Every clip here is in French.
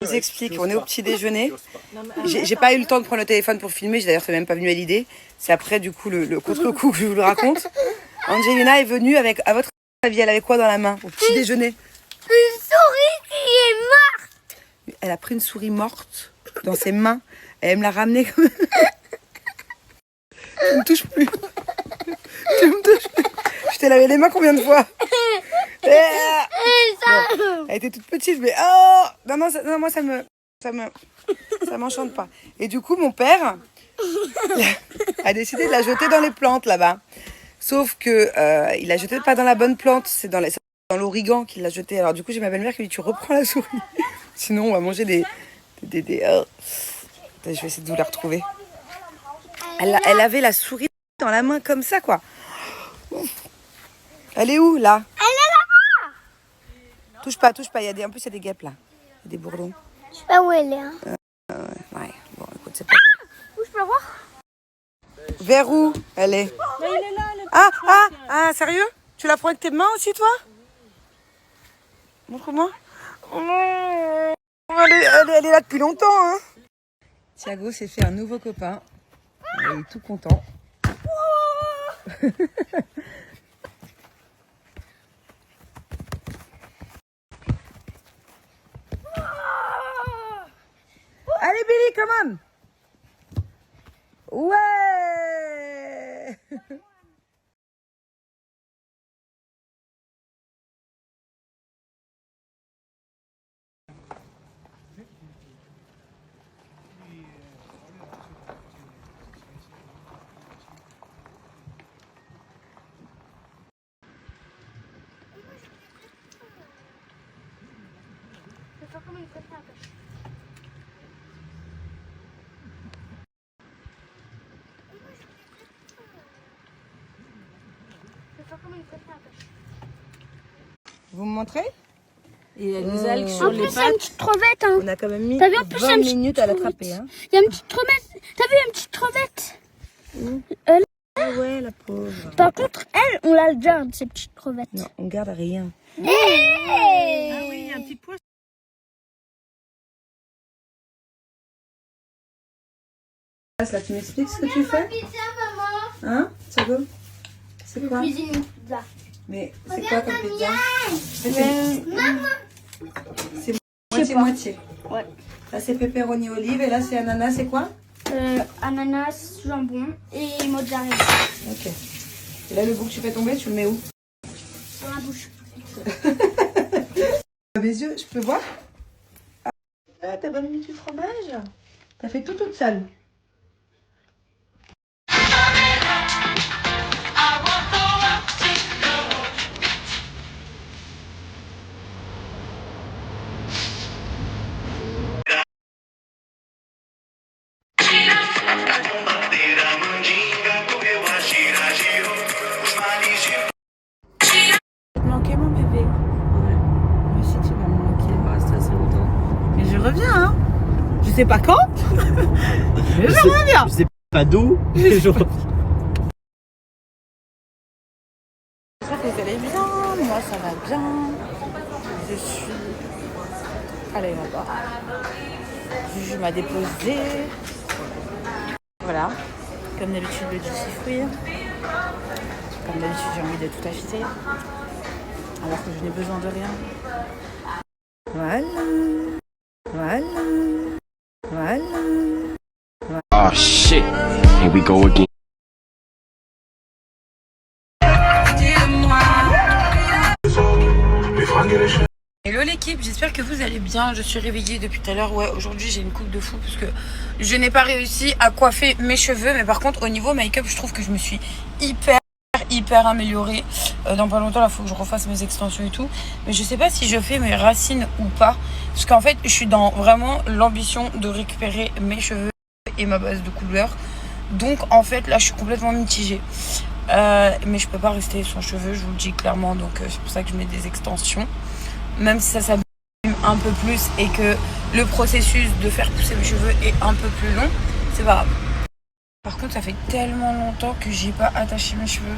Je vous explique, on est au petit déjeuner. J'ai pas eu le temps de prendre le téléphone pour filmer, d'ailleurs c'est même pas venu à l'idée. C'est après du coup le contre-coup que je vous le raconte. Angelina est venue avec, à votre avis, elle avait quoi dans la main au petit déjeuner? Une souris qui est morte. Elle a pris une souris morte dans ses mains et elle me l'a ramenée comme... Tu me touches plus. Tu me touches plus. Je t'ai lavé les mains combien de fois? Bon, elle était toute petite, mais oh non, moi ça m'enchante pas. Et du coup, mon père a décidé de la jeter dans les plantes là-bas. Sauf que il l'a jeté pas dans la bonne plante, c'est dans l'origan qu'il l'a jeté. Alors du coup, j'ai ma belle-mère qui lui dit tu reprends la souris, sinon on va manger des oh. Je vais essayer de vous la retrouver. Elle avait la souris dans la main comme ça quoi. Elle est où là? Elle est là-bas. Touche pas. En plus, il y a des guêpes là. Il y a des bourdons. Je sais pas où elle est. Hein. Ouais, bon, écoute, c'est pas grave. Où je peux la voir? Vers où elle est? Mais il est là, Ah, sérieux? Tu la prends avec tes mains aussi, toi? Montre-moi. Oh, elle est là depuis longtemps, hein. Thiago s'est fait un nouveau copain. Il est tout content. Allez Billy, come on! Ouais! Je sais pas comment il fait ça. Vous me montrez? Il y a des algues En sur les plus, il y a une pattes. petite crevette. Hein. On a quand même mis T'as vu, en plus, 20 une minutes à l'attraper. Hein. Il y a une petite crevette. T'as vu, une petite crevette? Ah ouais, la pauvre. Par contre, elle, on la garde, ces petites crevettes. Non, on garde rien. Hey. Ah oui, il y a un petit poisson. Là, tu m'expliques ce que tu fais? Pizza, maman. Hein, Thiago? C'est quoi? Cuisine une pizza. Mais c'est quoi comme pizza? C'est moitié-moitié. Ouais. Là, c'est pepperoni olive et là, c'est ananas, c'est quoi? Ananas, jambon et mozzarella. Ok. Et là, le bout que tu fais tomber, tu le mets où? Dans la bouche. Mes yeux, je peux voir? Ah, t'as pas mis du fromage? T'as fait tout toute seule. Manqué mon bébé. Ouais. Moi aussi tu vas me manquer. On va rester assez longtemps. Mais je reviens hein. Je sais pas quand. Mais je reviens. Je sais pas d'où. Mais je reviens. J'espère que vous allez bien. Moi ça va bien. Je suis allée là-bas. Juju m'a déposé. Voilà. Comme d'habitude le juicy fruit. Comme d'habitude j'ai envie de tout acheter. Alors que je n'ai besoin de rien. Voilà. Oh shit. Here we go again. Hello l'équipe, j'espère que vous allez bien. Je suis réveillée depuis tout à l'heure. Ouais, aujourd'hui j'ai une coupe de fou parce que je n'ai pas réussi à coiffer mes cheveux. Mais par contre au niveau make-up, je trouve que je me suis hyper améliorée. Dans pas longtemps, là, il faut que je refasse mes extensions et tout. Mais je sais pas si je fais mes racines ou pas. Parce qu'en fait, je suis dans vraiment l'ambition de récupérer mes cheveux et ma base de couleur. Donc en fait, là, je suis complètement mitigée. Mais je peux pas rester sans cheveux, je vous le dis clairement. Donc c'est pour ça que je mets des extensions. Même si ça s'abîme un peu plus et que le processus de faire pousser mes cheveux est un peu plus long, c'est pas grave. Par contre, ça fait tellement longtemps que j'ai pas attaché mes cheveux.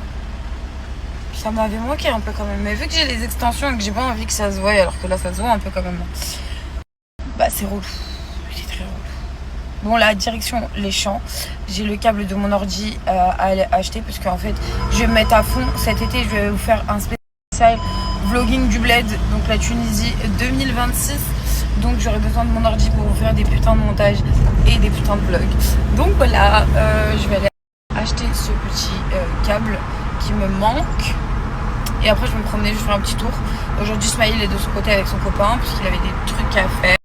Ça m'avait manqué un peu quand même. Mais vu que j'ai des extensions et que j'ai pas envie que ça se voie, alors que là ça se voit un peu quand même. bah c'est relou. C'est très relou. Bon, la direction les champs. J'ai le câble de mon ordi à aller acheter parce qu'en fait, je vais me mettre à fond. Cet été, je vais vous faire un spécial vlogging du bled, donc la Tunisie 2026. Donc j'aurai besoin de mon ordi pour vous faire des putains de montages et des putains de vlogs. Donc voilà, je vais aller acheter ce petit câble qui me manque. Et après, je vais me promener, je vais faire un petit tour. Aujourd'hui, Smaïl est de son côté avec son copain puisqu'il avait des trucs à faire.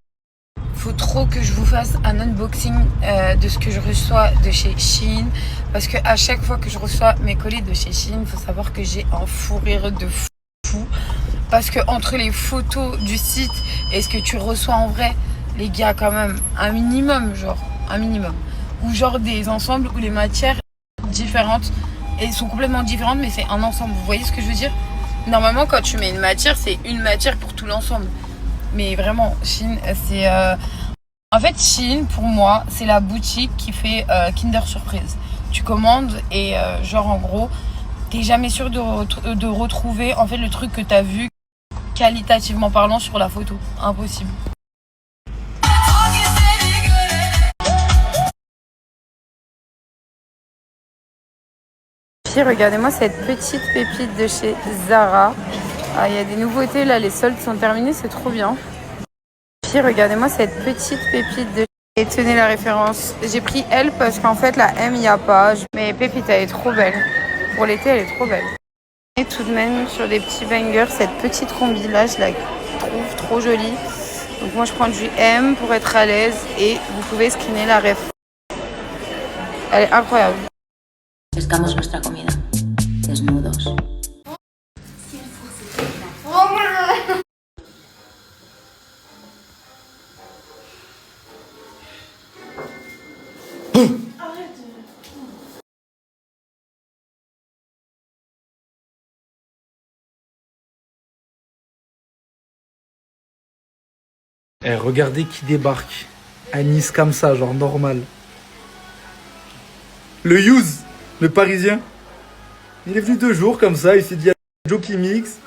Faut trop que je vous fasse un unboxing de ce que je reçois de chez Shein, parce que à chaque fois que je reçois mes colis de chez Shein, faut savoir que j'ai un fou rire de fou, parce que entre les photos du site et ce que tu reçois en vrai, les gars, quand même un minimum, ou genre des ensembles où les matières différentes et sont complètement différentes, mais c'est un ensemble. Vous voyez ce que je veux dire? Normalement, quand tu mets une matière, c'est une matière pour tout l'ensemble. Mais vraiment, Shein, c'est... En fait, Shein, pour moi, c'est la boutique qui fait Kinder Surprise. Tu commandes et genre, en gros, t'es jamais sûr de retrouver en fait le truc que t'as vu qualitativement parlant sur la photo. Impossible. Puis regardez-moi cette petite pépite de chez Zara. Ah, il y a des nouveautés là, les soldes sont terminés, c'est trop bien. Puis regardez-moi cette petite pépite de... Et tenez la référence. J'ai pris L parce qu'en fait la M il n'y a pas. Mais pépite elle est trop belle. Pour l'été elle est trop belle. Et tout de même sur des petits bangers, cette petite combi là je la trouve trop jolie. Donc moi je prends du M pour être à l'aise et vous pouvez screener la ref. Elle est incroyable. Pescamos nuestra comida, desnudos. Eh, regardez qui débarque à Nice comme ça, genre normal. Le Youth, le Parisien. Il est venu 2 jours comme ça, il s'est dit à Joe qui mixe.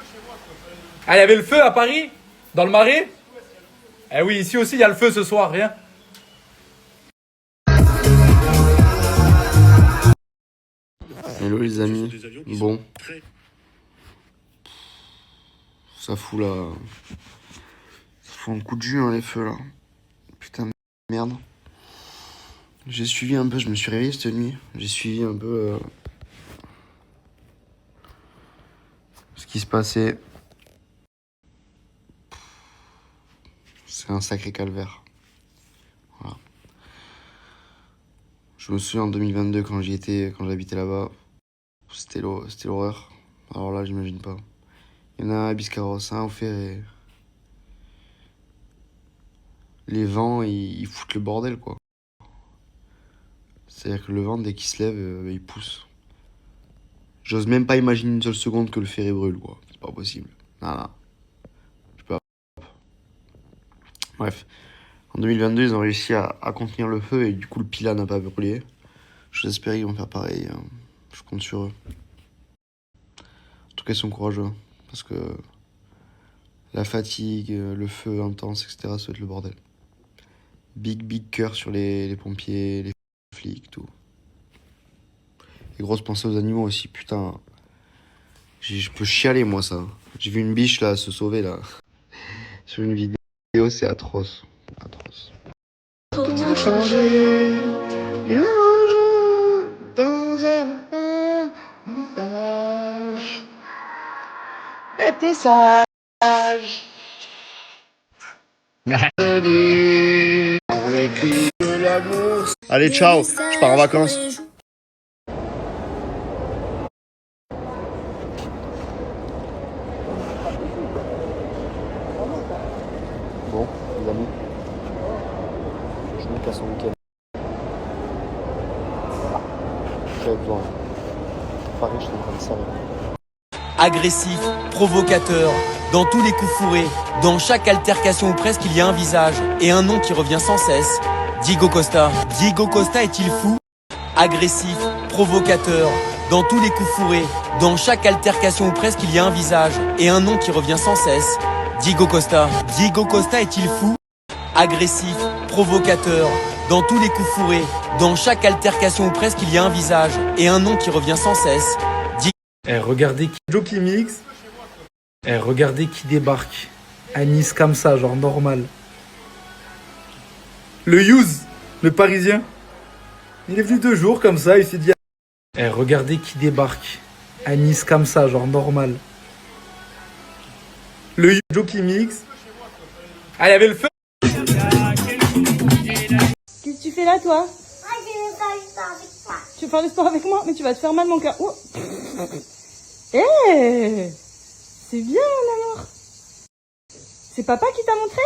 Ah, il y avait le feu à Paris? Dans le Marais? Eh oui, ici aussi il y a le feu ce soir, rien. Hello les amis, bon, ça fout là, ça fout un coup de jus hein, les feux là, putain de merde. J'ai suivi un peu, je me suis réveillé cette nuit, j'ai suivi un peu ce qui se passait. C'est un sacré calvaire, voilà. Je me souviens en 2022 quand j'habitais là-bas. C'était l'horreur. Alors là, j'imagine pas. Il y en a un à Biscarrosse, un au Ferré. Les vents, ils foutent le bordel, quoi. C'est-à-dire que le vent, dès qu'il se lève, il pousse. J'ose même pas imaginer une seule seconde que le Ferré brûle, quoi. C'est pas possible. Non. Je peux pas. Bref. En 2022, ils ont réussi à contenir le feu et du coup, le Pilat n'a pas brûlé. J'espère qu'ils vont faire pareil. Je compte sur eux. En tout cas, ils sont courageux. Parce que la fatigue, le feu intense, etc., ça va être le bordel. Big cœur sur les pompiers, les flics, tout. Et grosse pensée aux animaux aussi, putain. Je peux chialer, moi, ça. J'ai vu une biche, là, se sauver, là. Sur une vidéo, c'est atroce. Atroce. Tout a changé. Était sage. Allez, ciao, je pars en vacances. Bon, les amis, je me casse en week-end. J'avais besoin. Paris, je suis en train de servir. Agressif, provocateur, dans tous les coups fourrés, dans chaque altercation ou presque il y a un visage et un nom qui revient sans cesse. Diego Costa. Diego Costa est-il fou? Agressif, provocateur, dans tous les coups fourrés, dans chaque altercation ou presque il y a un visage et un nom qui revient sans cesse. Diego Costa. Diego Costa est-il fou? agressif, provocateur, dans tous les coups fourrés, dans chaque altercation ou presque il y a un visage et un nom qui revient sans cesse. Eh, regardez qui... Joe qui mixe. Eh, regardez qui débarque. À Nice comme ça, genre normal. Le Hughes, le Parisien. Il est venu 2 jours comme ça, il s'est dit... Eh, regardez qui débarque. À Nice comme ça, genre normal. Le Joe qui mixe. Ah, il y avait le feu. Qu'est-ce que tu fais là, toi? Ah, je vais faire du sport avec toi. Tu veux faire du sport avec moi? Mais tu vas te faire mal, mon cœur. Oh. Eh, c'est bien, mon amour. C'est papa qui t'a montré?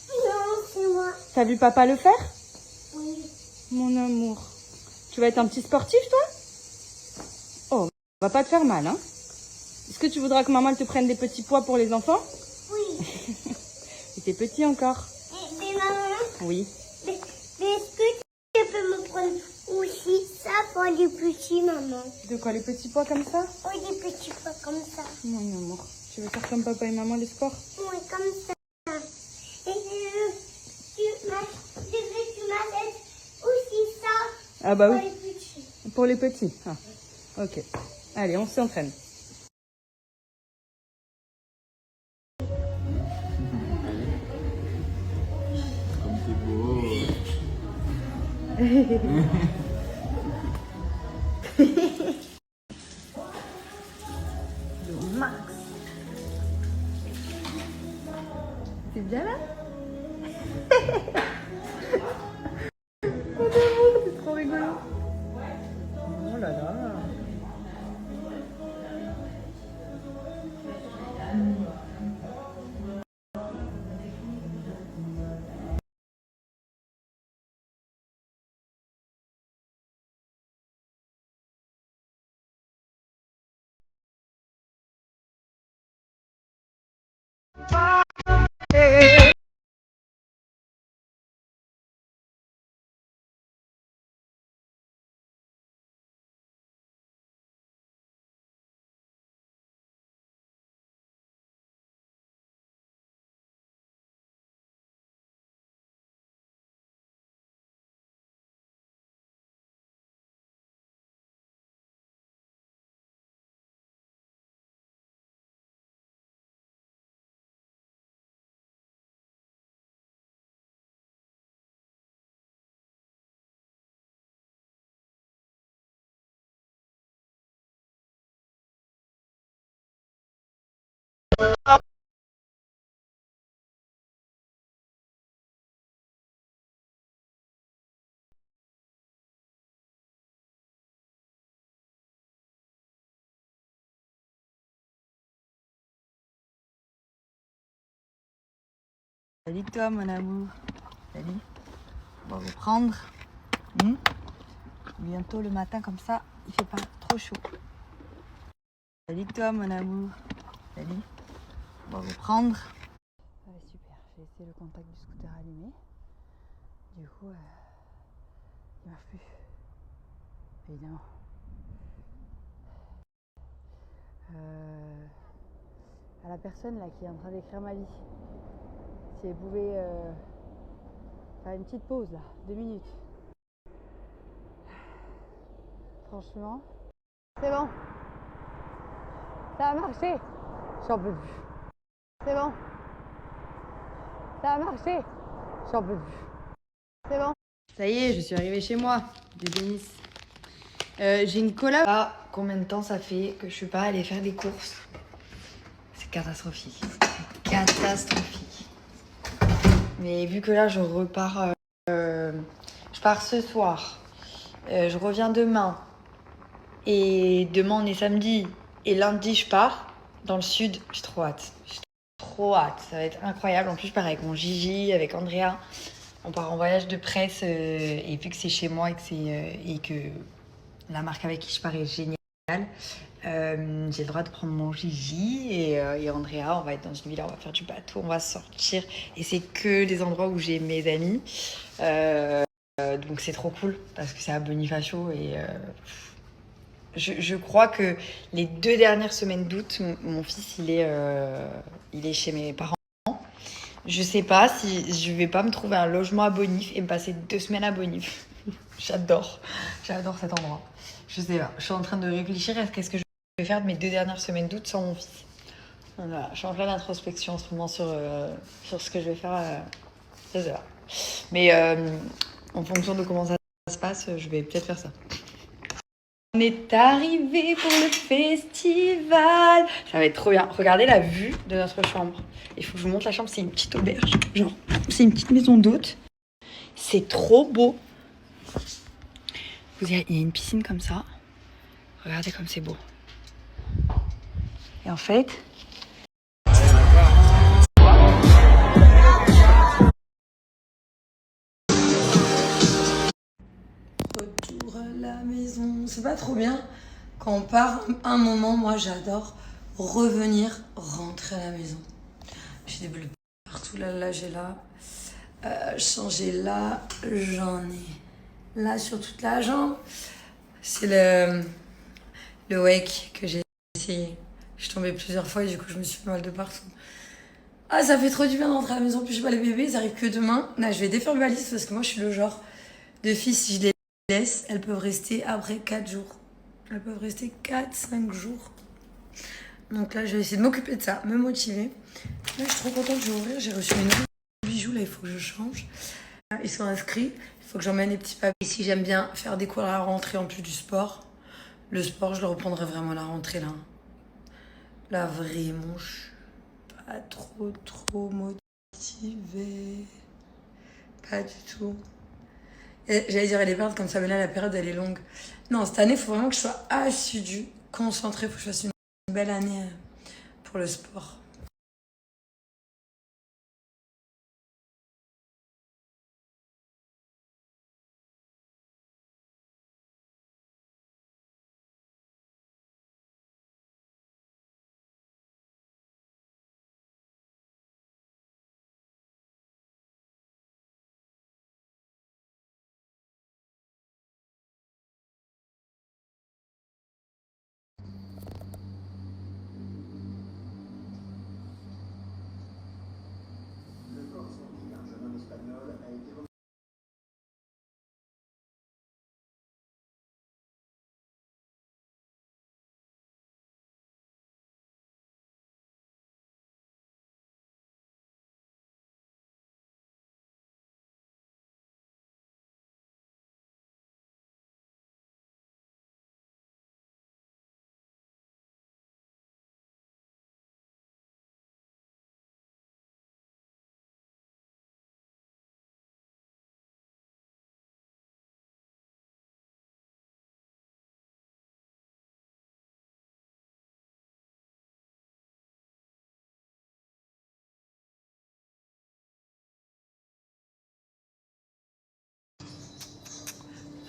Non, c'est moi. T'as vu papa le faire? Oui. Mon amour. Tu vas être un petit sportif, toi? Oh, on va pas te faire mal, hein? Est-ce que tu voudras que maman elle te prenne des petits poids pour les enfants? Oui. Et t'es petit encore. Mais maman, Oui. mais est-ce que tu peux me prendre aussi ça pour les petits, maman? De quoi, les petits poids comme ça? Oui, des petits pas comme ça. Mon amour. Tu veux faire comme papa et maman les sports? Oui, comme ça. Et tu m'achètes aussi ça Ah bah pour oui. les petits. Pour les petits. Ah, ok. Allez, on s'entraîne. Comme t'es beau. C'est bien là? C'est trop rigolo. Oh là là. Salut toi mon amour. Salut. On va reprendre. Bientôt le matin comme ça, il fait pas trop chaud. Salut toi mon amour. Salut. On va reprendre. Ouais, super, j'ai laissé le contact du scooter allumé. Du coup, il marche plus. Évidemment. À la personne là qui est en train d'écrire ma vie. Si elle pouvait faire une petite pause là, 2 minutes. Franchement, c'est bon. Ça a marché. J'en peux plus. C'est bon. Ça a marché. J'en peux plus. C'est bon. Ça y est, je suis arrivée chez moi, de Nice. J'ai une collab. Ah, combien de temps ça fait que je suis pas allée faire des courses? C'est catastrophique. C'est catastrophique. Mais vu que là, je repars, je pars ce soir, je reviens demain, et demain on est samedi, et lundi je pars dans le sud, j'ai trop hâte. J'ai trop hâte, ça va être incroyable. En plus, je pars avec mon Gigi, avec Andrea, on part en voyage de presse, et vu que c'est chez moi et que la marque avec qui je pars est géniale, j'ai le droit de prendre mon Gigi et Andrea, on va être dans une villa, on va faire du bateau, on va sortir et c'est que les endroits où j'ai mes amis, donc c'est trop cool parce que c'est à Bonifacio et je crois que les 2 dernières semaines d'août, mon fils il est chez mes parents Je sais pas si je vais pas me trouver un logement à Bonif et me passer 2 semaines à Bonif. J'adore cet endroit. Je sais pas, je suis en train de réfléchir à qu'est-ce que je vais faire de mes 2 dernières semaines d'août sans mon fils. Voilà, je suis en pleine introspection en ce moment sur ce que je vais faire. Je sais pas. Mais en fonction de comment ça se passe, je vais peut-être faire ça. On est arrivé pour le festival. Ça va être trop bien. Regardez la vue de notre chambre. Il faut que je vous montre la chambre. C'est une petite auberge. Genre, c'est une petite maison d'hôte. C'est trop beau. Il y a une piscine comme ça. Regardez comme c'est beau. Et en fait... Retour à la maison. C'est pas trop bien quand on part un moment. Moi, j'adore revenir, rentrer à la maison. J'ai des bleus partout. Là, j'ai là. Changer là. J'en ai là sur toute la jambe. C'est le wake que j'ai essayé. Je suis tombée plusieurs fois et du coup, je me suis fait mal de partout. Ah, ça fait trop du bien de rentrer à la maison. Puis je sais pas, les bébés, ils arrivent que demain. Là, je vais défaire ma valise parce que moi, je suis le genre de fille, si je les laisse, elles peuvent rester après 4 jours. Elles peuvent rester 4-5 jours. Donc là, je vais essayer de m'occuper de ça, me motiver. Là, je suis trop contente, je vais ouvrir. J'ai reçu mes nouveaux bijoux, là, il faut que je change. Ils sont inscrits, il faut que j'emmène les petits papiers. Si j'aime bien faire des cours à la rentrée en plus du sport, le sport, je le reprendrai vraiment à la rentrée, là. Là, vraiment, je suis pas trop motivée. Pas du tout. J'allais dire, elle est perdre comme ça, mais là, la période, elle est longue. Non, cette année, il faut vraiment que je sois assidue, concentrée. Il faut que je fasse une belle année pour le sport.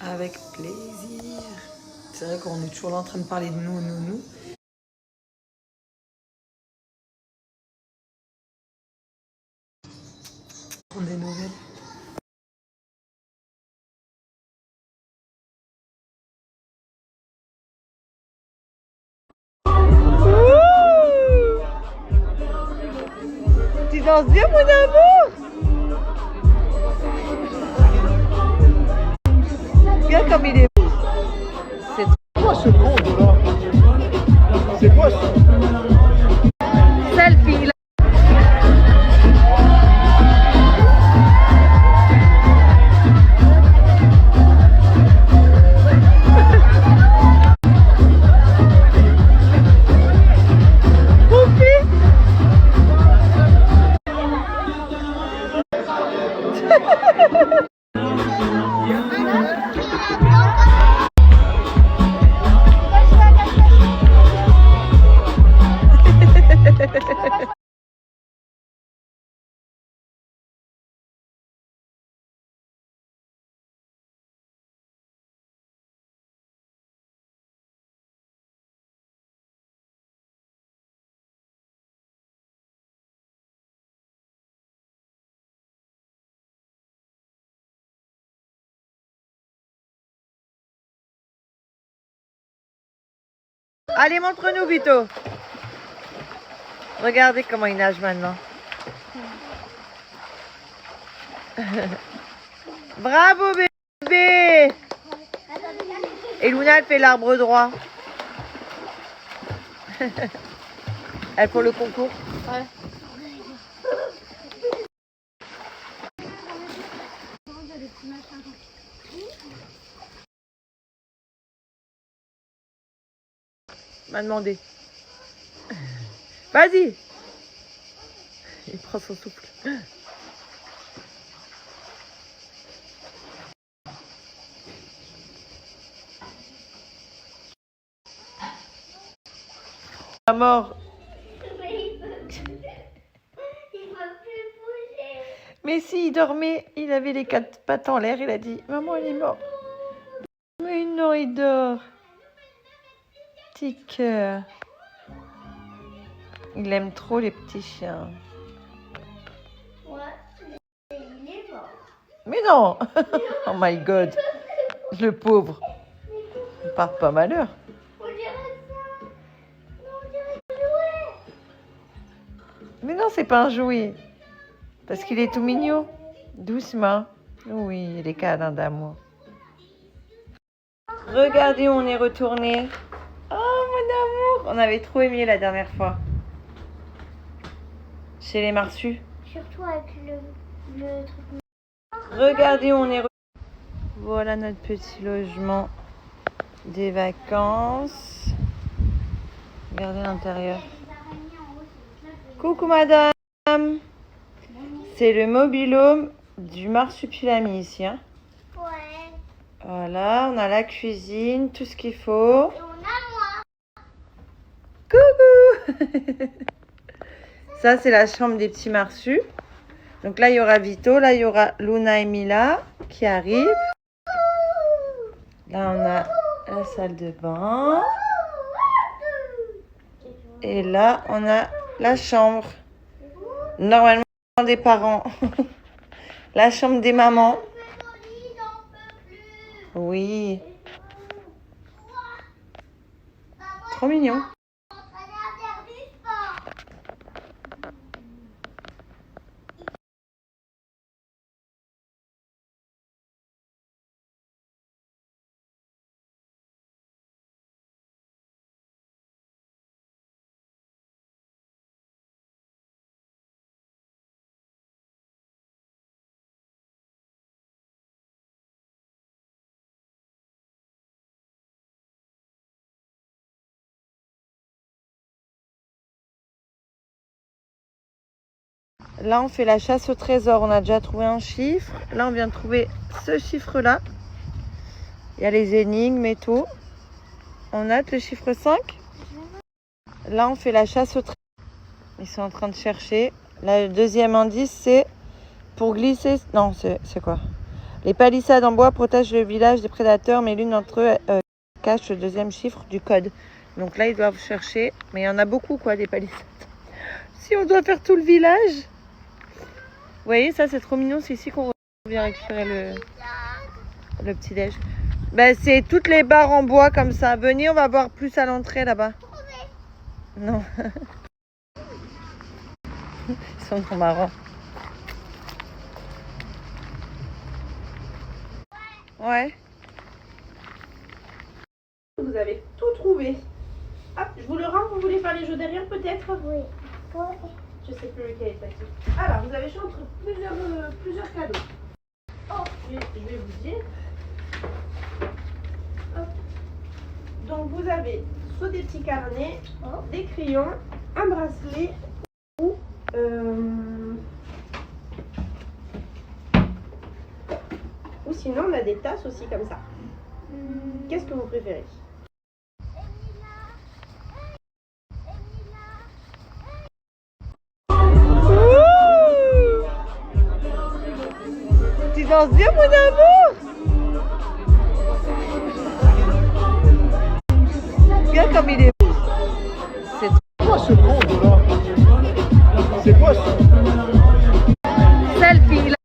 Avec plaisir. C'est vrai qu'on est toujours là en train de parler de nous. Prendre des nouvelles. Tu danses bien, mon amour? Regarde comme il est beau. C'est quoi ce monde là? C'est quoi ça? Selfie là. Allez, montre-nous, Vito. Regardez comment il nage maintenant. Bravo bébé. Et Luna, elle fait l'arbre droit. Elle pour le concours. Ouais. M'a demandé. Vas-y. Il prend son souffle. À mort. Il va plus bouger. Mais si, il dormait, il avait les 4 pattes en l'air, il a dit, maman, il est mort. Mais non, il dort. Petit cœur. Il aime trop les petits chiens. Ouais. Il est mort. Mais non. Oh my God. Le pauvre. Il part pas malheur. On dirait ça. Non, on dirait un jouet. Mais non, c'est pas un jouet. Parce qu'il est tout mignon. Doucement. Oui, il est câlin d'amour. Regardez où on est retourné. Oh, mon amour. On avait trop aimé la dernière fois. Chez les Marsus. Surtout avec le truc. Regardez où on est retourné. Voilà notre petit logement des vacances. Regardez l'intérieur. Coucou madame. C'est le mobil-home du Marsupilami ici. Hein. Ouais. Voilà, on a la cuisine, tout ce qu'il faut. Et on a moi. Coucou. Ça, c'est la chambre des petits Marsus. Donc là, il y aura Vito. Là, il y aura Luna et Mila qui arrivent. Là, on a la salle de bain. Et là, on a la chambre. Normalement, des parents. La chambre des mamans. Oui. Trop mignon. Là, on fait la chasse au trésor. On a déjà trouvé un chiffre. Là, on vient de trouver ce chiffre-là. Il y a les énigmes et tout. On a le chiffre 5. Là, on fait la chasse au trésor. Ils sont en train de chercher. Là, le deuxième indice, c'est pour glisser... Non, c'est quoi? Les palissades en bois protègent le village des prédateurs, mais l'une d'entre eux cache le deuxième chiffre du code. Donc là, ils doivent chercher. Mais il y en a beaucoup, quoi, des palissades. Si on doit faire tout le village... Vous voyez, ça c'est trop mignon, c'est ici qu'on vient récupérer le petit-déj. Ben, c'est toutes les barres en bois comme ça. Venez, on va voir plus à l'entrée là-bas. Non. Ils sont trop marrants. Ouais. Vous avez tout trouvé. Hop, je vous le rends, vous voulez faire les jeux derrière peut-être? Oui. Je sais plus lequel est facile. Alors, vous avez choisi entre plusieurs cadeaux. Oh, je vais vous dire. Hop. Donc, vous avez soit des petits carnets, des crayons, un bracelet ou sinon, on a des tasses aussi comme ça. Qu'est-ce que vous préférez? Tu danses bien, mon amour? Regarde comme il est beau. C'est quoi ce monde là? C'est quoi ça? selfie là.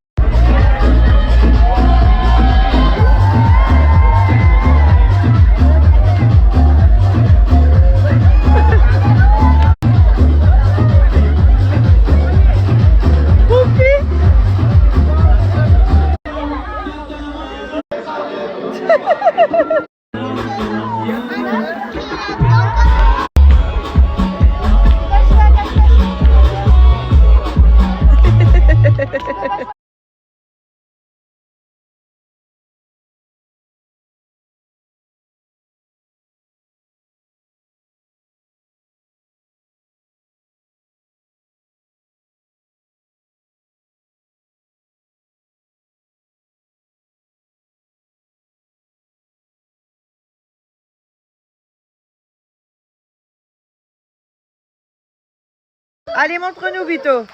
Allez, montre-nous, Vito.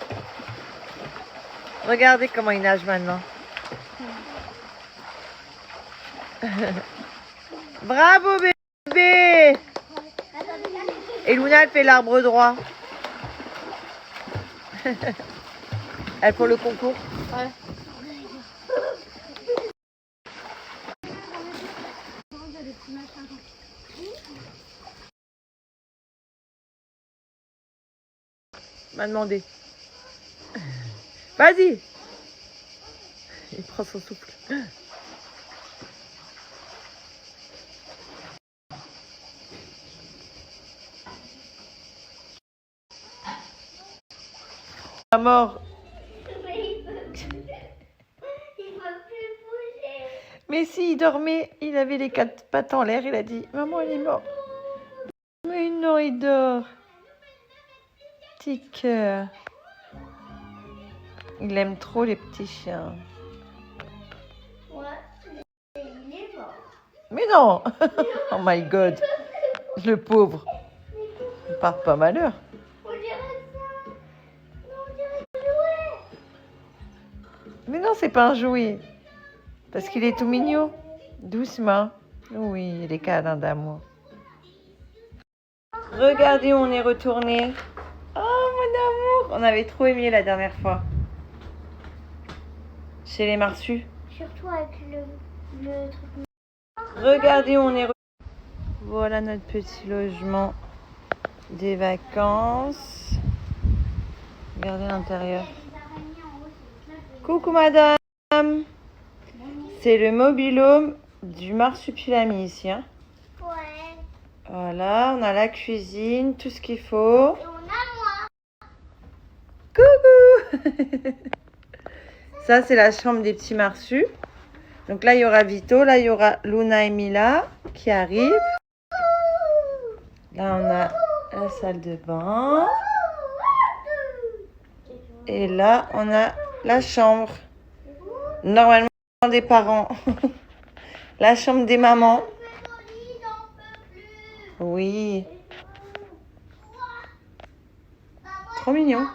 Regardez comment il nage maintenant. Bravo, bébé. Et Luna, elle fait l'arbre droit. Elle pour le concours. Ouais. M'a demandé. Vas-y. Il prend son souffle. À mort. Mais si, il dormait, il avait les 4 pattes en l'air, il a dit, maman, il est mort. Mais non, il dort. Petit cœur. Il aime trop les petits chiens. Mais non. Oh my God. Le pauvre. Il part pas malheur. Mais non, c'est pas un jouet. Parce qu'il est tout mignon. Doucement. Oui, il est câlin d'amour. Regardez où on est retourné. Oh, mon amour. On avait trop aimé la dernière fois. Chez les Marsus. Surtout avec le truc. Regardez où on est retourné. Voilà notre petit logement des vacances. Regardez l'intérieur. Coucou madame. C'est le mobil-home du Marsupilami ici. Hein. Ouais. Voilà, on a la cuisine, tout ce qu'il faut. Et on a moi. Coucou. Ça, c'est la chambre des petits Marsus. Donc là, il y aura Vito. Là, il y aura Luna et Mila qui arrivent. Là, on a la salle de bain. Et là, on a la chambre. Normalement, des parents. La chambre des mamans. Oui. Trop mignon.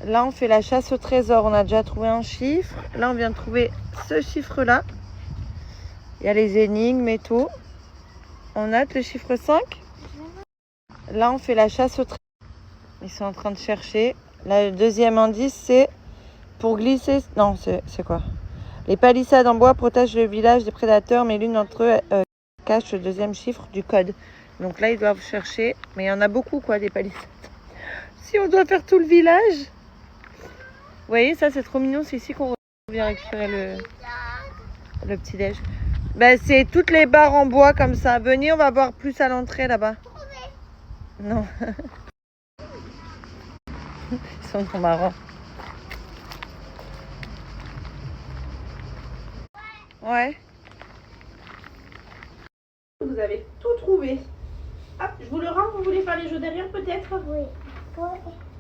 Là, on fait la chasse au trésor. On a déjà trouvé un chiffre. Là, on vient de trouver ce chiffre-là. Il y a les énigmes et tout. On a le chiffre 5. Là, on fait la chasse au trésor. Ils sont en train de chercher. Là, le deuxième indice, c'est pour glisser... Non, c'est quoi? Les palissades en bois protègent le village des prédateurs, mais l'une d'entre eux cache le deuxième chiffre du code. Donc là, ils doivent chercher. Mais il y en a beaucoup, quoi, des palissades. Si on doit faire tout le village... Vous voyez, ça c'est trop mignon, c'est ici qu'on vient récupérer le petit-déj. Ben, c'est toutes les barres en bois comme ça. Venez, on va voir plus à l'entrée là-bas. Non. Ils sont trop marrants. Ouais. Vous avez tout trouvé. Hop, je vous le rends, vous voulez faire les jeux derrière peut-être? Oui.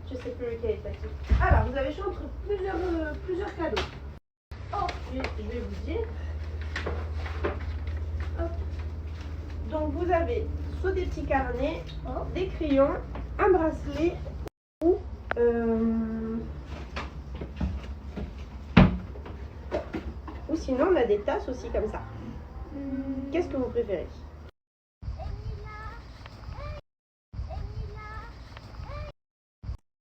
Je sais plus lequel est actif. Alors, vous avez choisi entre plusieurs cadeaux. Oh, je vais vous dire. Hop. Donc, vous avez soit des petits carnets, des crayons, un bracelet ou sinon, on a des tasses aussi comme ça. Qu'est-ce que vous préférez?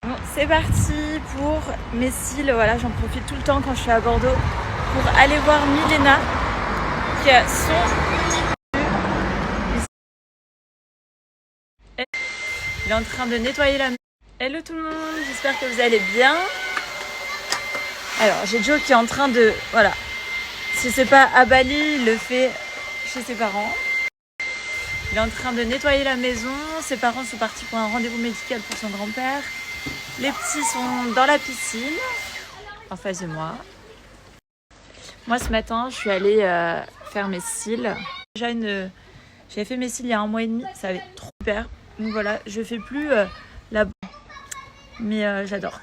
Bon, c'est parti pour mes cils. Voilà, j'en profite tout le temps quand je suis à Bordeaux pour aller voir Milena qui a son... Il est en train de nettoyer la... Hello tout le monde, j'espère que vous allez bien. Alors, j'ai Joe qui est en train de... Voilà. Si c'est pas à Bali, il le fait chez ses parents. Il est en train de nettoyer la maison. Ses parents sont partis pour un rendez-vous médical pour son grand-père. Les petits sont dans la piscine, en face de moi. Moi, ce matin, je suis allée faire mes cils. J'avais fait mes cils il y a 1 mois et demi. Ça avait trop super. Donc voilà, je fais plus la... Mais j'adore.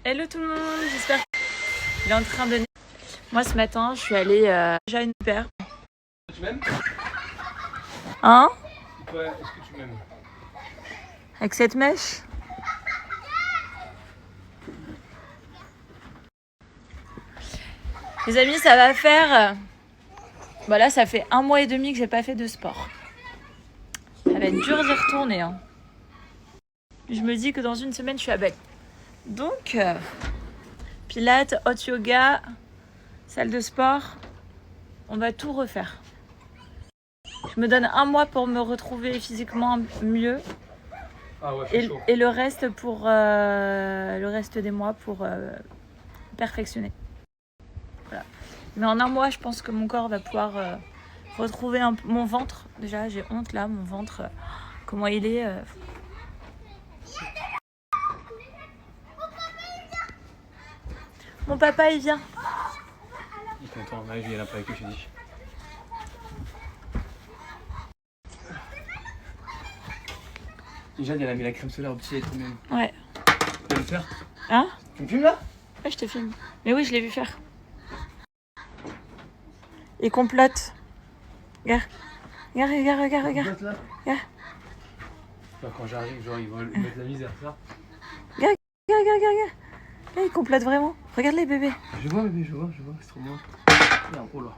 Hello tout le monde, j'espère qu'il est en train de... Moi ce matin, je suis allée déjà une paire. Tu m'aimes? Hein? Ouais, est-ce que tu m'aimes? Avec cette mèche? Les amis, ça va faire... Voilà, ça fait 1 mois et demi que j'ai pas fait de sport. Ça va être dur d'y retourner. Hein. Je me dis que dans 1 semaine, je suis à Bali. Donc, pilates, hot yoga, salle de sport, on va tout refaire. Je me donne 1 mois pour me retrouver physiquement mieux. Ah ouais, et le reste pour le reste des mois pour perfectionner. Voilà. Mais en 1 mois, je pense que mon corps va pouvoir retrouver mon ventre. Déjà, j'ai honte là, mon ventre, comment il est. Mon papa, il vient. Il est content, ouais, je viens là pas avec eux, je dis. Déjà, elle a mis la crème solaire au petit, elle est trop mignonne. Ouais. Tu vas me faire? Hein? Tu me filmes là? Ouais, je te filme. Mais oui, je l'ai vu faire. Il complote. Regarde. Regarde. Complote là? Regarde. Bah, quand j'arrive, genre, ils vont mettre la misère, ça. Regarde. Là, il complète vraiment. Regarde les bébés. Je vois, bébé, je vois, c'est trop bien. Regarde, oh là.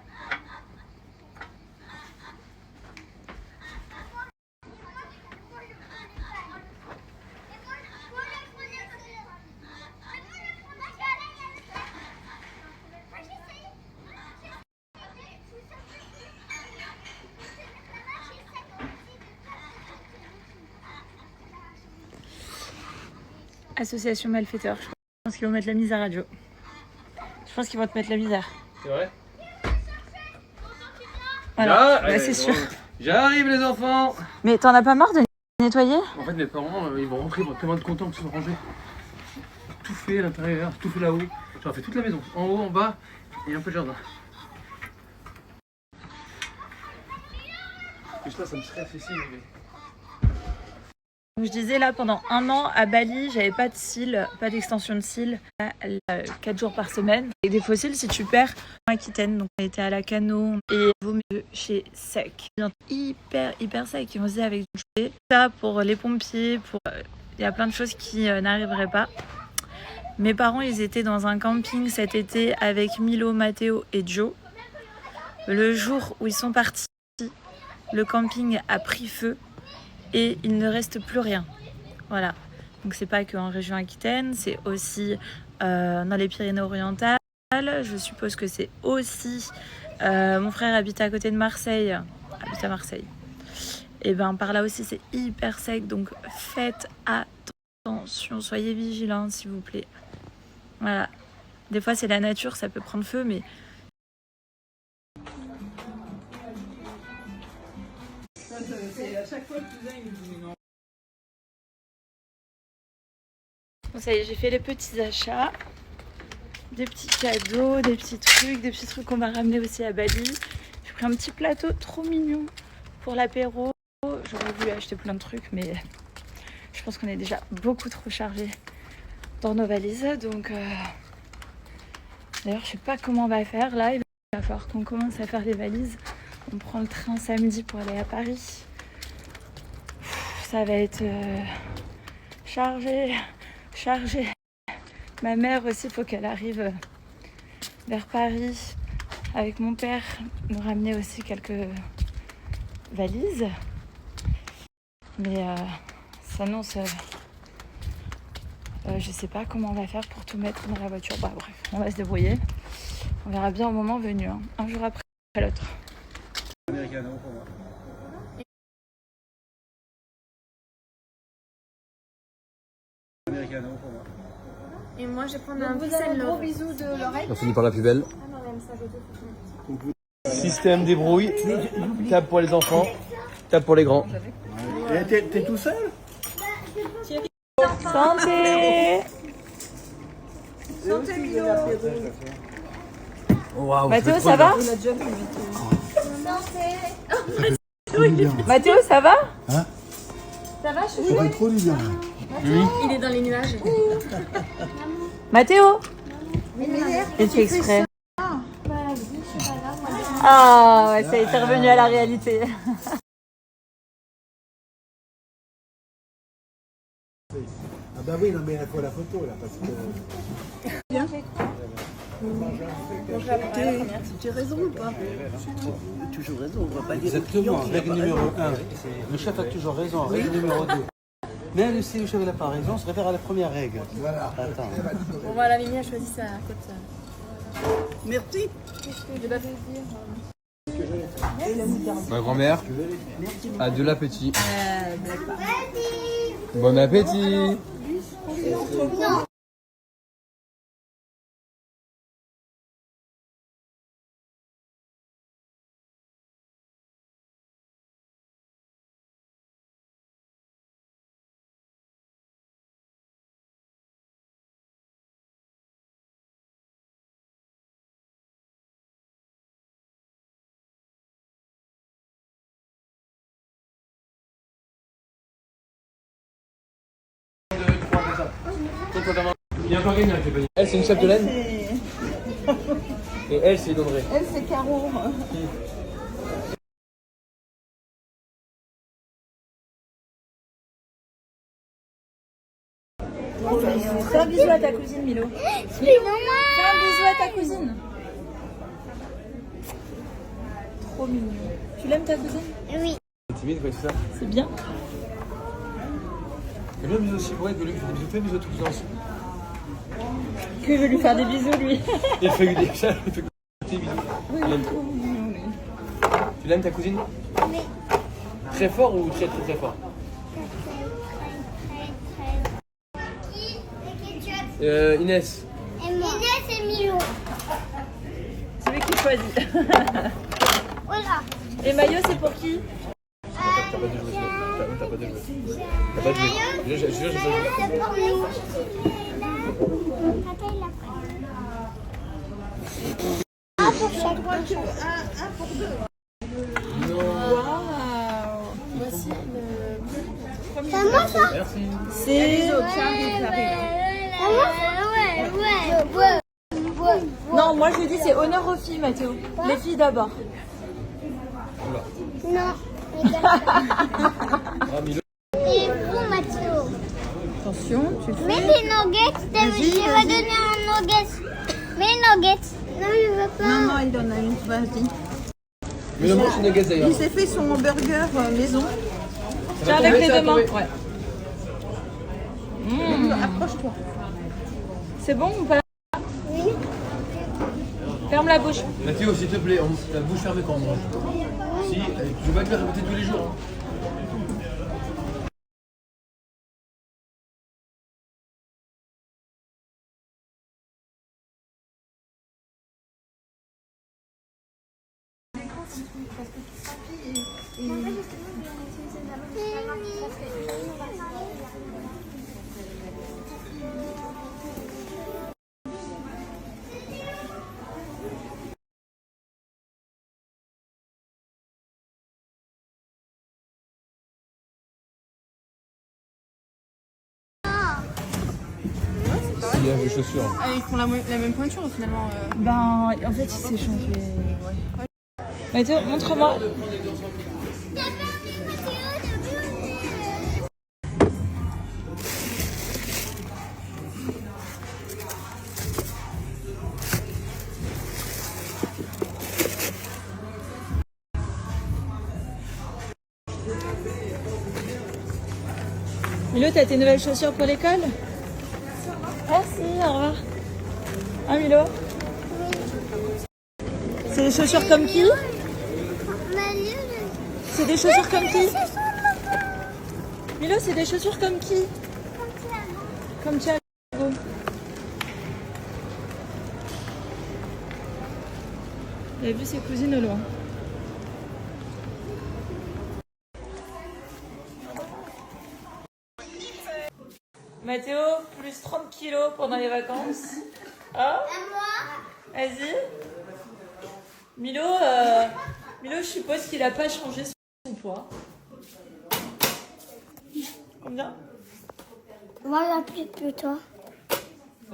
Association malfaiteur. Je pense qu'ils vont mettre la misère à Joe. Je pense qu'ils vont te mettre la misère. C'est vrai? Voilà, bah, c'est sûr. J'arrive les enfants! Mais t'en as pas marre de nettoyer? En fait, mes parents, ils vont rentrer, ils vont être tellement contents que tout soit rangé. Tout fait à l'intérieur, tout fait là-haut. J'aurais fait toute la maison, en haut, en bas, et un peu de jardin. Juste là, ça me stresse ici, mais... Je disais là, pendant 1 an à Bali, j'avais pas de cils, pas d'extension de cils, 4 jours par semaine. Et des fossiles, si tu perds, en Aquitaine, donc on était à la Cano et vomi chez Sec. Hyper sec, ils ont dit avec du chouet. Ça pour les pompiers, il y a plein de choses qui n'arriveraient pas. Mes parents, ils étaient dans un camping cet été avec Milo, Matteo et Joe. Le jour où ils sont partis, le camping a pris feu. Et il ne reste plus rien. Voilà. Donc c'est pas qu'en région Aquitaine, c'est aussi dans les Pyrénées-Orientales. Je suppose que c'est aussi... mon frère habite à côté de Marseille. Habite à Marseille. Et ben par là aussi c'est hyper sec. Donc faites attention. Soyez vigilants s'il vous plaît. Voilà. Des fois c'est la nature, ça peut prendre feu, mais... Bon, ça y est, j'ai fait les petits achats, des petits cadeaux, des petits trucs qu'on m'a ramener aussi à Bali. J'ai pris un petit plateau trop mignon pour l'apéro. J'aurais voulu acheter plein de trucs, mais je pense qu'on est déjà beaucoup trop chargé dans nos valises. Donc, d'ailleurs, je sais pas comment on va faire là. Il va falloir qu'on commence à faire les valises. On prend le train samedi pour aller à Paris. ça va être chargé. Ma mère aussi, il faut qu'elle arrive vers Paris avec mon père, nous ramener aussi quelques valises. Mais ça annonce... je sais pas comment on va faire pour tout mettre dans la voiture. Bah bref, on va se débrouiller. On verra bien au moment venu, hein. Un jour après l'autre. Et moi, je vais prendre un gros bisou de l'oreille. On finit par la plus belle. Système débrouille. Table pour les enfants. Table pour les grands. T'es tout seul? Santé! Santé, Milo. Waouh. Mathéo, ça va? Mathéo, ça va? Hein? Ça va, chouchou? Ça va trop bien. Il est dans les nuages. Mathéo? Il fait exprès. Ah ouais, ça y est, t'es revenu à la réalité. Ah bah oui, non mais il faut la photo là parce que... Bien. Tu as raison ou pas? Toujours raison, on va pas dire... Exactement, règle numéro 1. Le chef a toujours raison, règle numéro 2. Même si le chef n'a pas raison, on se réfère à la première règle. Voilà. Attends. Bon voilà, Mimi a choisi sa côte. Merci. Qu'est-ce que je vais dire? Ma grand-mère a de l'appétit. Bon appétit. Il y a encore gagnant avec les paniers. Elle, c'est une chapdelaine. Et elle, c'est une Audrey. Elle, c'est Caro. Fais un bisou à ta cousine, Milo. Fais un bisou à ta cousine. Trop mignon. Tu l'aimes ta cousine? Oui. Timide, quoi, c'est ça? C'est bien. Fais bien bisous aussi, ouais, que lui, fais des bisous, fais bisous à tous les gens. Que je veux lui faire des bisous, lui. Et fais des bisous. Oui, tu l'aimes ta cousine? Oui. Très fort ou très très très fort? Inès. Inès et Milo. C'est lui qui choisit. Voilà. Et maillot, c'est pour qui? T'as pas de jouer. T'as pas de jouer. T'as pas de jouer. Je jure, j'ai pas joué. C'est pour nous. Un pour chaque. Un pour deux. Waouh. Voici le... C'est moi ça? Merci. C'est... Ouais. Non, moi je lui dis c'est honneur aux filles, Mathéo. Les filles d'abord. Non. Ah, Milo. Et pour Mathieu. Attention, tu fais... Mais les nuggets, je vais donner un nugget. Mais les nuggets. Non, je veux pas. Non, il en a une, vas-y. Mais le mange une nuggets d'ailleurs. Il s'est fait son hamburger maison. Tiens, avec les deux mains. Ouais. Approche-toi. C'est bon ou pas? Oui. Ferme la bouche. Mathéo, s'il te plaît, la bouche fermée quand on mange. Si, je vais te le répéter tous les jours. Hein. Il y a des chaussures. Ah, ils font la même pointure finalement. Ben, en fait, il s'est changé. Mathéo, montre-moi. Milo, t'as tes nouvelles chaussures pour l'école? Merci, au revoir. Hein, Milo? C'est des chaussures comme qui? C'est des chaussures comme qui? Milo, c'est des chaussures comme qui? Comme Thiago. Il a vu ses cousines au loin. Mathéo, plus 30 kilos pendant les vacances. Hein? Vas-y. Milo, je suppose qu'il a pas changé son poids. Combien? Moi, la plus que toi.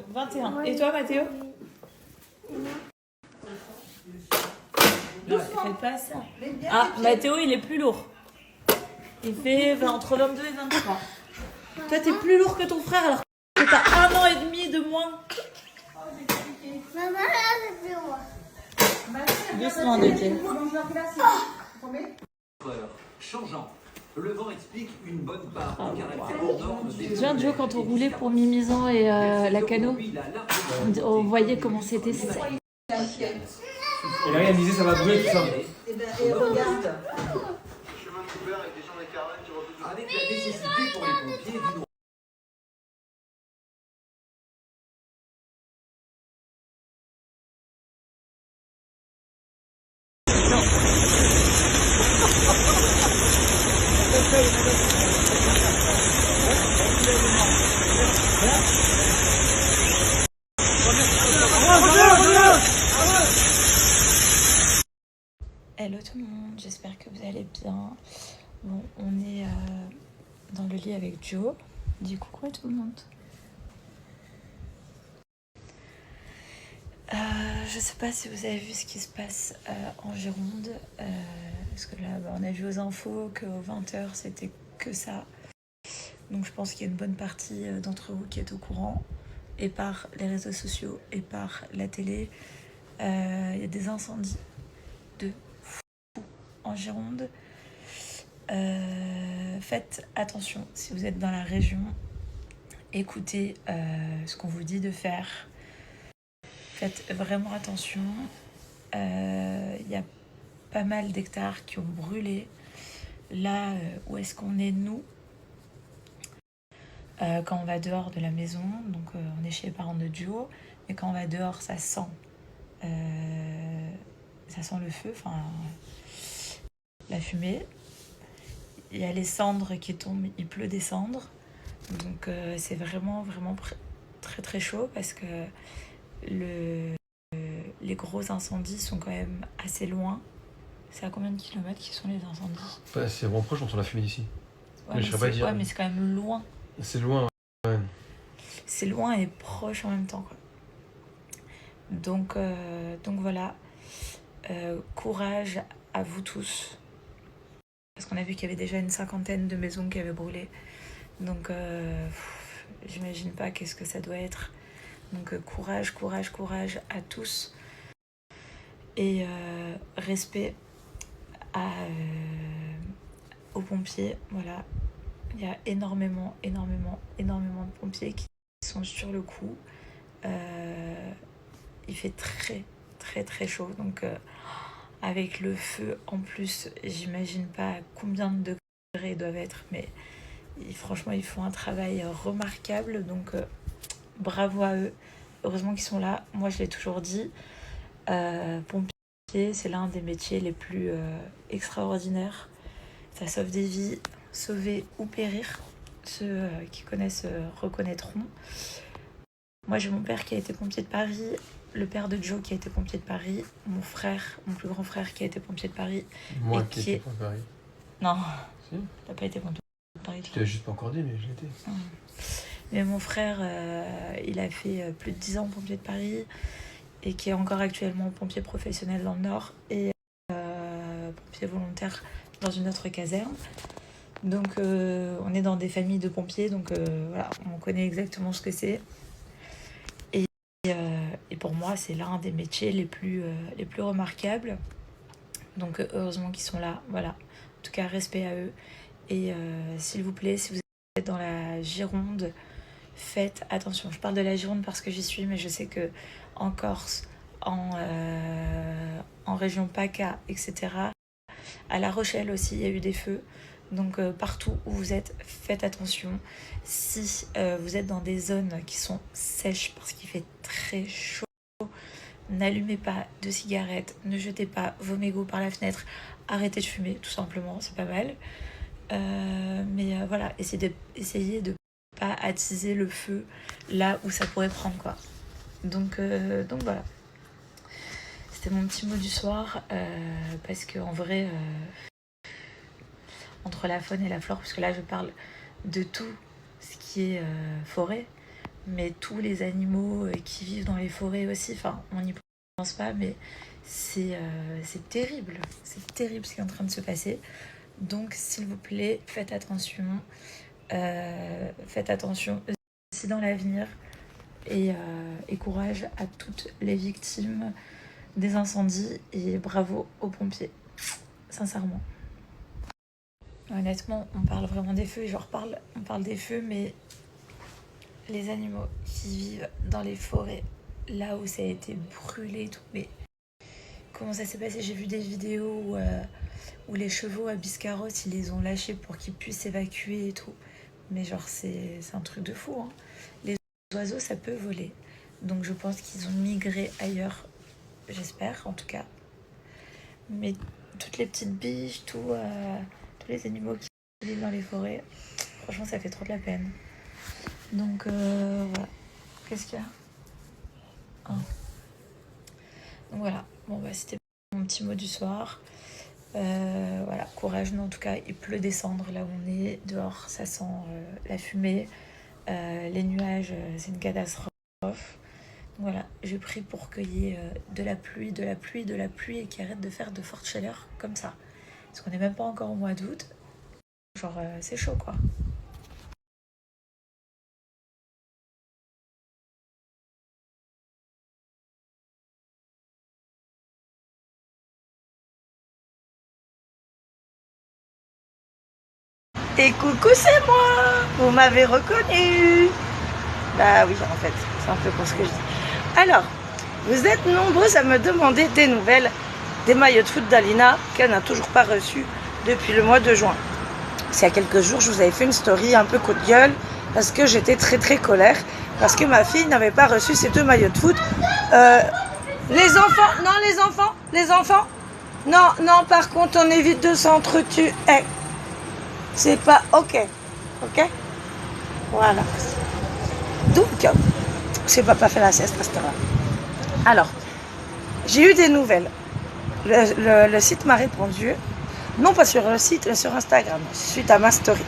21. Et toi, Mathéo? Non, faites pas ça. Ah, Mathéo, il est plus lourd. Il fait entre 22 et 23. Toi, t'es plus lourd que ton frère alors que t'as 1 an et demi de moins. Maman, là, c'est plus moi. Doucement, Détier. Changeant. Le vent explique une bonne part du caractère hors norme des... Viens, Joe, quand on roulait pour Mimizan et la Cano, on voyait comment c'était sec. Et là, il disait ça va bouger tout ça. Et regarde. Avec la nécessité pour les pompiers d'une... Hello tout le monde, j'espère que vous allez bien. Bon, on est dans le lit avec Joe. Dis coucou à tout le monde. Je sais pas si vous avez vu ce qui se passe en Gironde. Parce que là, on a vu aux infos qu'aux 20h, c'était que ça. Donc je pense qu'il y a une bonne partie d'entre vous qui est au courant. Et par les réseaux sociaux et par la télé. Il y a des incendies de fou en Gironde. Faites attention si vous êtes dans la région. Écoutez ce qu'on vous dit de faire. Faites vraiment attention. Il y a pas mal d'hectares qui ont brûlé. Là où est-ce qu'on est nous, quand on va dehors de la maison, donc on est chez les parents de Joe, mais quand on va dehors, ça sent le feu, enfin la fumée. Il y a les cendres qui tombent, il pleut des cendres, donc c'est vraiment très très chaud parce que les gros incendies sont quand même assez loin. C'est à combien de kilomètres qui sont les incendies? Bah, c'est vraiment proche, on entend la fumée d'ici. Ouais, je sais pas dire. Ouais, mais c'est quand même loin. C'est loin, ouais. C'est loin et proche en même temps, quoi. Donc voilà. Courage à vous tous. Parce qu'on a vu qu'il y avait déjà une 50aine de maisons qui avaient brûlé. Donc j'imagine pas qu'est-ce que ça doit être. Donc courage à tous. Et respect aux pompiers. Voilà. Il y a énormément de pompiers qui sont sur le coup. Il fait très chaud. Donc avec le feu en plus, j'imagine pas combien de degrés ils doivent être, mais franchement ils font un travail remarquable. Donc bravo à eux. Heureusement qu'ils sont là. Moi je l'ai toujours dit, pompier c'est l'un des métiers les plus extraordinaires. Ça sauve des vies, sauver ou périr. Ceux qui connaissent reconnaîtront. Moi j'ai mon père qui a été pompier de Paris, le père de Joe qui a été pompier de Paris, mon plus grand frère qui a été pompier de Paris. Moi qui été pompier de Paris. Non, si. T'as pas été pompier de Paris. Je t'ai juste pas encore dit, mais je l'étais. Mais mon frère, il a fait plus de 10 ans pompier de Paris et qui est encore actuellement pompier professionnel dans le Nord et pompier volontaire dans une autre caserne. Donc on est dans des familles de pompiers, donc voilà, on connaît exactement ce que c'est. Et pour moi, c'est l'un des métiers les plus remarquables. Donc heureusement qu'ils sont là, voilà. En tout cas, respect à eux. Et s'il vous plaît, si vous dans la Gironde, faites attention. Je parle de la Gironde parce que j'y suis, mais je sais que en Corse, en région PACA, etc., à La Rochelle aussi, il y a eu des feux. Donc partout où vous êtes, faites attention. Si vous êtes dans des zones qui sont sèches parce qu'il fait très chaud, n'allumez pas de cigarettes, ne jetez pas vos mégots par la fenêtre, arrêtez de fumer, tout simplement, c'est pas mal. Mais voilà, essayez de pas attiser le feu là où ça pourrait prendre, quoi. Donc voilà. C'était mon petit mot du soir, parce que en vrai, entre la faune et la flore, parce que là je parle de tout ce qui est forêt, mais tous les animaux qui vivent dans les forêts aussi, enfin on n'y pense pas, mais c'est terrible ce qui est en train de se passer. Donc s'il vous plaît, faites attention aussi dans l'avenir, et courage à toutes les victimes des incendies, et bravo aux pompiers, sincèrement. Honnêtement, on parle vraiment des feux, et on parle des feux, mais les animaux qui vivent dans les forêts, là où ça a été brûlé et tout, mais comment ça s'est passé? J'ai vu des vidéos où les chevaux à Biscarrosse, ils les ont lâchés pour qu'ils puissent s'évacuer et tout, mais genre c'est un truc de fou, hein. Les oiseaux, ça peut voler, donc je pense qu'ils ont migré ailleurs, j'espère en tout cas, mais toutes les petites biches, tous les animaux qui vivent dans les forêts, franchement ça fait trop de la peine. Donc voilà. Qu'est-ce qu'il y a? Donc voilà, bon bah c'était mon petit mot du soir. Voilà, courage, nous en tout cas il pleut descendre là où on est, dehors ça sent la fumée, les nuages, c'est une catastrophe. Donc voilà, je prie pour qu'il y ait de la pluie, et qu'il arrête de faire de fortes chaleurs comme ça. Parce qu'on n'est même pas encore au mois d'août. Genre c'est chaud quoi. Et coucou, c'est moi! Vous m'avez reconnu! Bah oui, en fait, c'est un peu pour ce que je dis. Alors, vous êtes nombreux à me demander des nouvelles des maillots de foot d'Alina qu'elle n'a toujours pas reçus depuis le mois de juin. Il y a quelques jours, je vous avais fait une story un peu coup de gueule parce que j'étais très colère parce que ma fille n'avait pas reçu ces 2 maillots de foot. Les enfants, non, par contre, on évite de s'entretuer. Hey. C'est pas ok, voilà. Donc, c'est papa fait la sieste à cette heure-là. Alors, j'ai eu des nouvelles. Le site m'a répondu, non pas sur le site, mais sur Instagram, suite à ma story.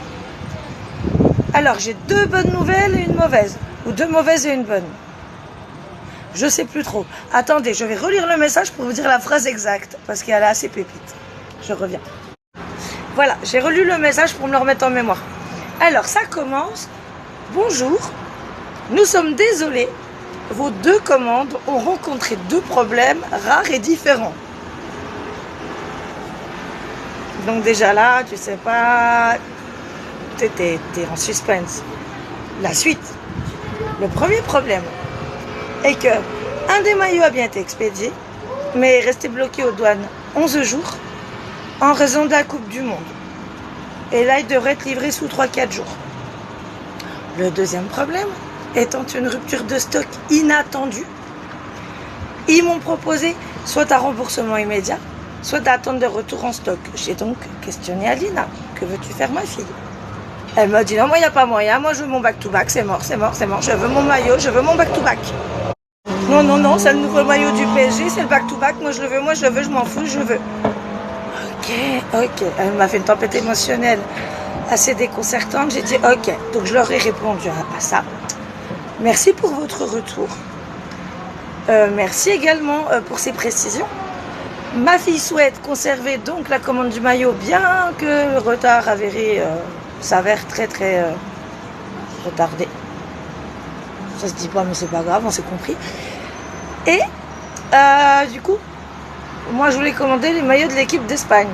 Alors, j'ai 2 bonnes nouvelles et une mauvaise, ou 2 mauvaises et une bonne. Je sais plus trop. Attendez, je vais relire le message pour vous dire la phrase exacte, parce qu'elle est assez pépite. Je reviens. Voilà, j'ai relu le message pour me le remettre en mémoire. Alors, ça commence. Bonjour, nous sommes désolés. Vos 2 commandes ont rencontré 2 problèmes rares et différents. Donc déjà là, tu sais pas, t'es en suspense. La suite. Le premier problème est que un des maillots a bien été expédié, mais est resté bloqué aux douanes 11 jours en raison de la Coupe du Monde. Et là, il devrait être livré sous 3-4 jours. Le deuxième problème étant une rupture de stock inattendue. Ils m'ont proposé soit un remboursement immédiat, soit d'attendre de retour en stock. J'ai donc questionné Alina. Que veux-tu faire, ma fille? Elle m'a dit non, moi il n'y a pas moyen, moi je veux mon back-to-back, c'est mort, je veux mon maillot, je veux mon back-to-back. Non, c'est le nouveau maillot du PSG, c'est le back-to-back, moi je le veux, je m'en fous, je veux. Ok, elle m'a fait une tempête émotionnelle assez déconcertante, j'ai dit ok, donc je leur ai répondu à ça. Merci pour votre retour. Merci également pour ces précisions. Ma fille souhaite conserver donc la commande du maillot, bien que le retard avéré s'avère très retardé. Ça se dit pas, mais c'est pas grave, on s'est compris. Et du coup, moi je voulais commander les maillots de l'équipe d'Espagne.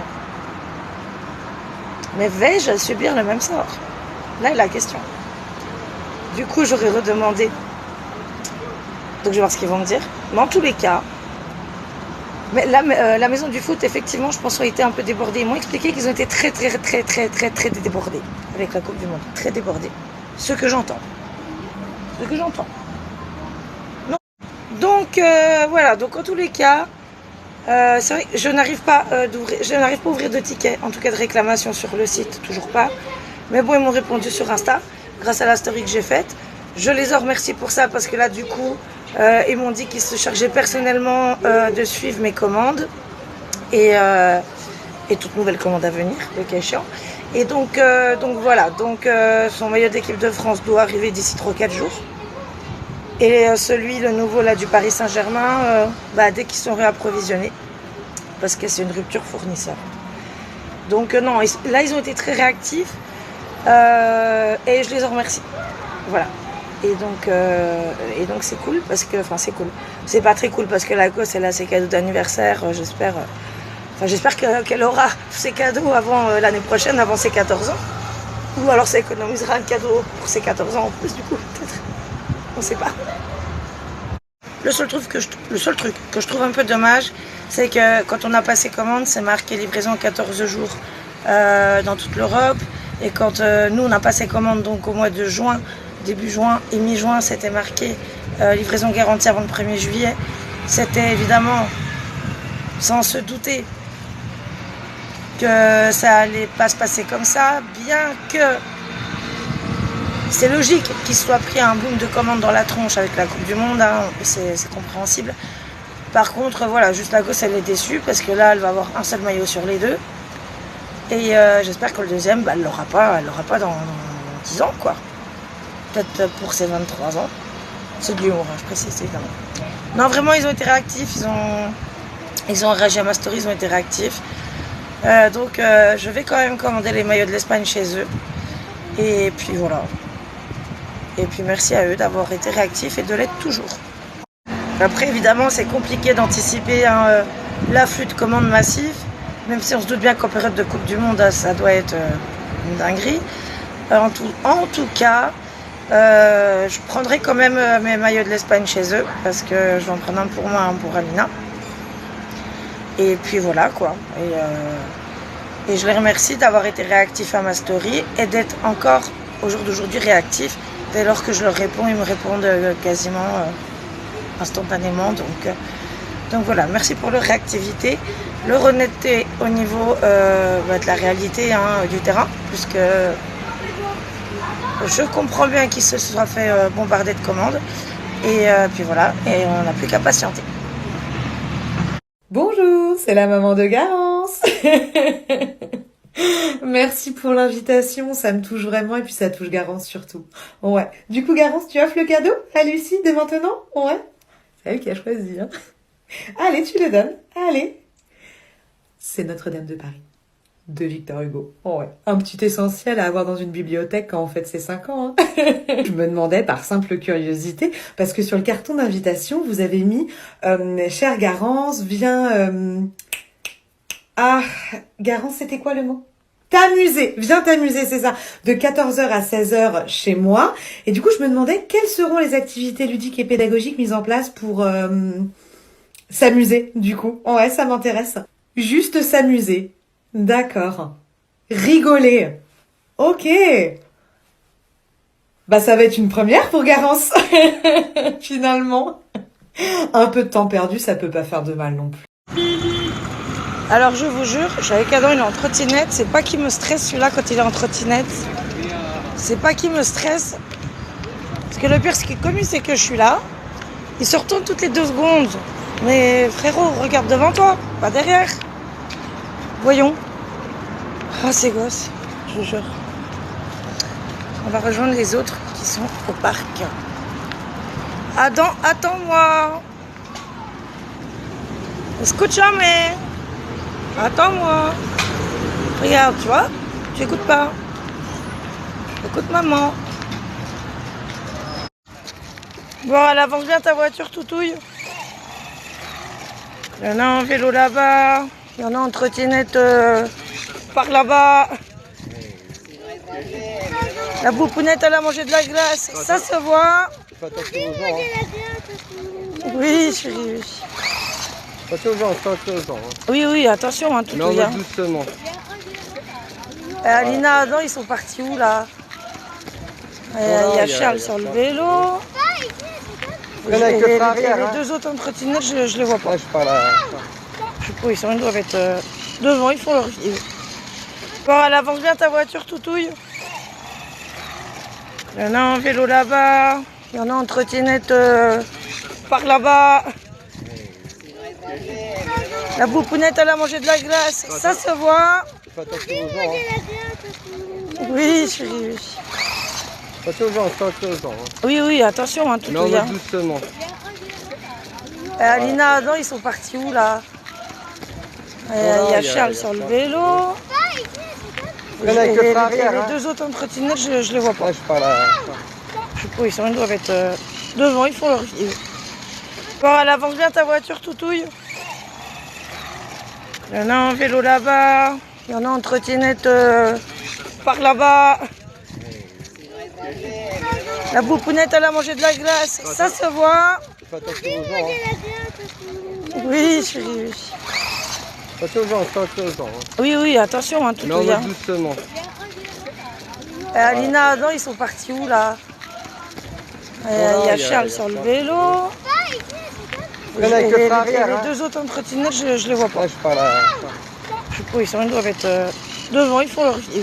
Mais vais-je subir le même sort? Là est la question. Du coup, j'aurais redemandé. Donc, je vais voir ce qu'ils vont me dire. Mais en tous les cas, mais la maison du foot, effectivement, je pense, ont été un peu débordés. Ils m'ont expliqué qu'ils ont été très débordés avec la Coupe du Monde. Très débordés. Ce que j'entends. Non. Donc, voilà. Donc, en tous les cas, c'est vrai que je n'arrive pas à ouvrir de tickets, en tout cas de réclamation sur le site, toujours pas. Mais bon, ils m'ont répondu sur Insta, grâce à la story que j'ai faite. Je les en remercie pour ça, parce que là, du coup, ils m'ont dit qu'ils se chargeaient personnellement de suivre mes commandes et toute nouvelle commande à venir, le cas échéant. Et donc voilà, son maillot d'équipe de France doit arriver d'ici 3-4 jours. Et celui, le nouveau là du Paris Saint-Germain, dès qu'ils sont réapprovisionnés, parce que c'est une rupture fournisseur. Donc non, là ils ont été très réactifs et je les en remercie. Voilà. Et donc c'est cool parce que, enfin c'est cool. C'est pas très cool parce que la gosse elle a ses cadeaux d'anniversaire, j'espère qu'elle aura ses cadeaux avant l'année prochaine, avant ses 14 ans. Ou alors ça économisera un cadeau pour ses 14 ans en plus du coup, peut-être. On sait pas. Le seul truc que je trouve un peu dommage, c'est que quand on a passé commande, c'est marqué livraison en 14 jours dans toute l'Europe. Et quand nous on a passé commande donc au mois de juin, début juin et mi-juin, c'était marqué livraison garantie avant le 1er juillet. C'était évidemment sans se douter que ça allait pas se passer comme ça, bien que c'est logique qu'il soit pris un boom de commandes dans la tronche avec la Coupe du Monde, hein, c'est compréhensible. Par contre, voilà, juste la gosse, elle est déçue parce que là, elle va avoir un seul maillot sur les deux. Et j'espère que le deuxième, elle l'aura pas dans 10 ans, quoi. Peut-être pour ses 23 ans. C'est de l'humour, hein, je précise, évidemment. Non, vraiment, ils ont été réactifs, ils ont réagi à ma story, ils ont été réactifs. Donc, je vais quand même commander les maillots de l'Espagne chez eux. Et puis, voilà. Et puis merci à eux d'avoir été réactifs et de l'être toujours. Après évidemment c'est compliqué d'anticiper l'afflux de commandes massifs, même si on se doute bien qu'en période de Coupe du Monde ça doit être une dinguerie. En tout cas, je prendrai quand même mes maillots de l'Espagne chez eux, parce que je vais en prendre un pour moi, un pour Alina. Et puis voilà quoi. Et je les remercie d'avoir été réactifs à ma story et d'être encore au jour d'aujourd'hui réactifs. Dès lors que je leur réponds, ils me répondent quasiment instantanément. Donc voilà, merci pour leur réactivité, leur honnêteté au niveau de la réalité du terrain, puisque je comprends bien qu'ils se soient fait bombarder de commandes. Et puis voilà, et on n'a plus qu'à patienter. Bonjour, c'est la maman de Garance. Merci pour l'invitation, ça me touche vraiment et puis ça touche Garance surtout. Ouais. Du coup Garance, tu offres le cadeau à Lucie dès maintenant? Ouais. C'est elle qui a choisi, hein. Allez, tu le donnes. Allez. C'est Notre-Dame de Paris, de Victor Hugo. Ouais. Un petit essentiel à avoir dans une bibliothèque quand on fête ses 5 ans, hein. Je me demandais par simple curiosité, parce que sur le carton d'invitation, vous avez mis chère Garance, viens... Garance, c'était quoi le mot? T'amuser, viens t'amuser, c'est ça. De 14h à 16h chez moi. Et du coup, je me demandais quelles seront les activités ludiques et pédagogiques mises en place pour s'amuser, du coup. Ouais, ça m'intéresse. Juste s'amuser. D'accord. Rigoler. Ok. Bah, ça va être une première pour Garance. Finalement. Un peu de temps perdu, ça peut pas faire de mal non plus. Alors je vous jure, j'avais cadeau une en trottinette, c'est pas qui me stresse celui-là quand il est en trottinette. C'est pas qui me stresse. Parce que le pire, ce qui est connu, c'est que je suis là. Il se retourne toutes les 2 secondes. Mais frérot, regarde devant toi, pas derrière. Voyons. Ah, ces gosses, je vous jure. On va rejoindre les autres qui sont au parc. Adam, attends-moi. Escúchame. Attends-moi. Regarde, tu vois, tu écoutes pas. Écoute maman. Bon, elle avance bien ta voiture, toutouille. Il y en a en vélo là-bas. Il y en a en trottinette par là-bas. La boupounette, elle a mangé de la glace. Ça se voit. Fais attention aux gens. Hein. Oui, chérie, oui. Attention aux gens, attention aux gens. Hein. Oui, oui, attention, hein, tout Mais on est va bien. doucement. Alina, Adam, ils sont partis où là? Il y a Charles sur le vélo. Il y en a que par arrière, Les hein. deux autres trottinettes, je les vois pas. Ouais, je parle à... Je sais pas, ils doivent être devant, ils font leur vie. Bon, elle avance bien ta voiture, Toutouille. Il y en a en vélo là-bas. Il y en a en trottinette par là-bas. La boupounette, elle a mangé de la glace. Ça se voit. Fais attention aux gens. Hein. Oui, chérie, oui. Attention aux gens, attention aux gens. Hein. Oui, oui, attention, hein, tout Mais on est va bien. doucement. Alina, Adam, ils sont partis où là? Il y a Charles sur le vélo. Il y en a que par arrière. Les Hein. deux autres trottinettes, je les vois pas. Ouais, je parle à... Je sais pas, ils doivent être devant, ils font leur vie. Bon, elle avance bien ta voiture, Toutouille. Il y en a en vélo là-bas. Il y en a en trottinette par là-bas. La boupounette, elle a mangé de la glace. Ça se voit. Fais attention aux gens. Hein. Oui, chérie, oui. Attention aux gens, attention aux gens. Hein. Oui, oui, attention, hein, tout Mais est on va bien. doucement. Alina, Adam, ils sont partis où là? Il y a Charles sur le vélo. Il y en a que par arrière. Les Hein. deux autres trottinettes, je les vois pas. Ouais, je parle à... Je sais pas, ils doivent être devant, ils font leur vie.